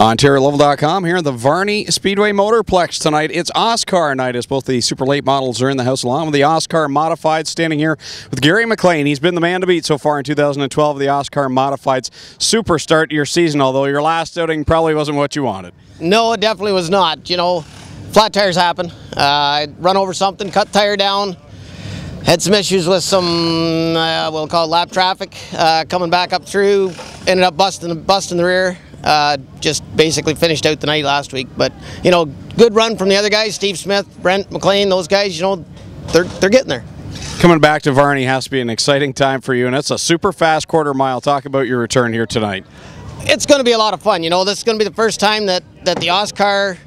OntarioLocal.com here at the Varney Speedway Motorplex tonight. It's OSCAAR night as both the super late models are in the house, along with the OSCAAR Modified. Standing here with Gary McLean. He's been the man to beat so far in 2012. The OSCAAR Modified's super start to your season, although your last outing probably wasn't what you wanted. No, it definitely was not. You know, flat tires happen. I run over something, cut tire down. Had some issues with some, we'll call it lap traffic, coming back up through. Ended up busting the rear. Just basically finished out the night last week. But, you know, good run from the other guys, Steve Smith, Brent McLean, those guys, you know, they're getting there. Coming back to Varney has to be an exciting time for you, and it's a super fast quarter mile. Talk about your return here tonight. It's going to be a lot of fun. You know, this is going to be the first time that the OSCAAR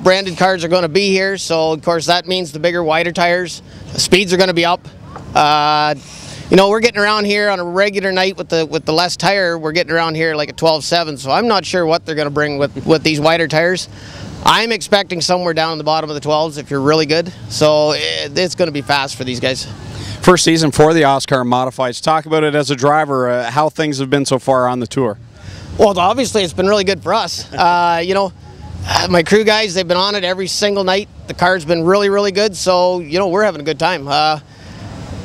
branded cars are going to be here. So, of course, that means the bigger, wider tires. The speeds are going to be up. You know, we're getting around here on a regular night with the less tire. We're getting around here like a 12.7, so I'm not sure what they're going to bring with these wider tires. I'm expecting somewhere down in the bottom of the 12s if you're really good. So it's going to be fast for these guys. First season for the OSCAAR Modifieds. Talk about it as a driver, how things have been so far on the tour. Well, obviously it's been really good for us. You know, my crew guys, they've been on it every single night. The car's been really, really good, so, you know, we're having a good time.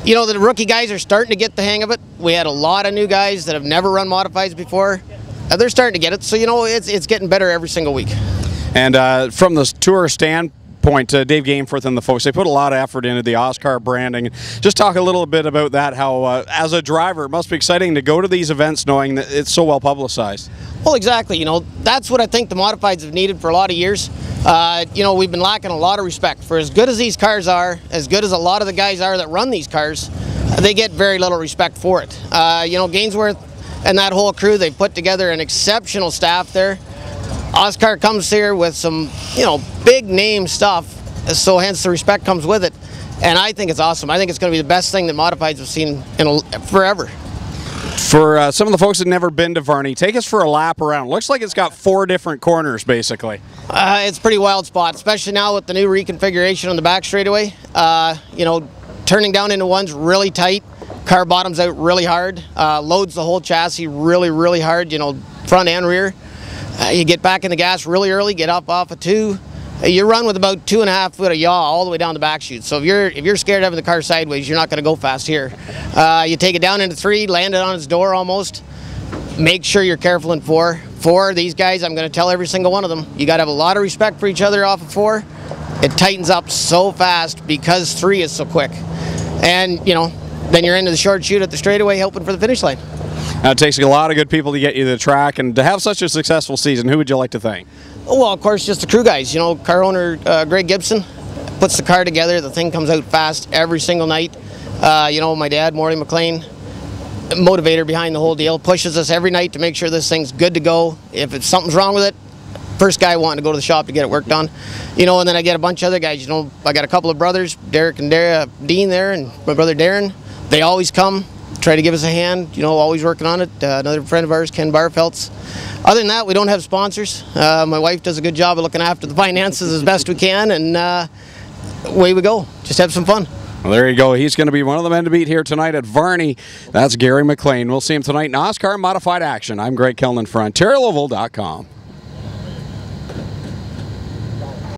You know, the rookie guys are starting to get the hang of it. We had a lot of new guys that have never run modifieds before. They're starting to get it, so, you know, it's getting better every single week. And from the tour standpoint, Dave Gameforth and the folks, they put a lot of effort into the OSCAAR branding. Just talk a little bit about that, how as a driver, it must be exciting to go to these events knowing that it's so well publicized. Well, exactly. You know, that's what I think the modifieds have needed for a lot of years. You know, we've been lacking a lot of respect. For as good as these cars are, as good as a lot of the guys are that run these cars, they get very little respect for it. You know, Gainsworth and that whole crew, they've put together an exceptional staff there. OSCAAR comes here with some, you know, big name stuff, so hence the respect comes with it. And I think it's awesome. I think it's going to be the best thing that modifieds have seen in forever. For some of the folks that have never been to Varney, take us for a lap around. Looks like it's got 4 different corners, basically. It's a pretty wild spot, especially now with the new reconfiguration on the back straightaway. You know, turning down into one's really tight. Car bottoms out really hard. Loads the whole chassis really, really hard, you know, front and rear. You get back in the gas really early, get up off of 2. You run with about 2.5 foot of yaw all the way down the back chute. So if you're scared of having the car sideways, you're not going to go fast here. You take it down into 3, land it on its door almost. Make sure you're careful in 4. 4, these guys, I'm going to tell every single one of them, you got to have a lot of respect for each other off of 4. It tightens up so fast because 3 is so quick. And, you know, then you're into the short chute at the straightaway hoping for the finish line. Now, it takes a lot of good people to get you to the track, and to have such a successful season, who would you like to thank? Well, of course, just the crew guys. You know, car owner Greg Gibson puts the car together. The thing comes out fast every single night. You know, my dad, Morty McLean, motivator behind the whole deal, pushes us every night to make sure this thing's good to go. If something's wrong with it, first guy wanting to go to the shop to get it worked on. You know, and then I get a bunch of other guys. You know, I got a couple of brothers, Derek and Dean there, and my brother Darren. They always come, try to give us a hand, you know, always working on it. Another friend of ours, Ken Barfeltz. Other than that, we don't have sponsors. My wife does a good job of looking after the finances as best we can, and away we go. Just have some fun. Well, there you go. He's going to be one of the men to beat here tonight at Varney. That's Gary McLean. We'll see him tonight in OSCAAR Modified action. I'm Greg Kellnan for OntarioLocal.com.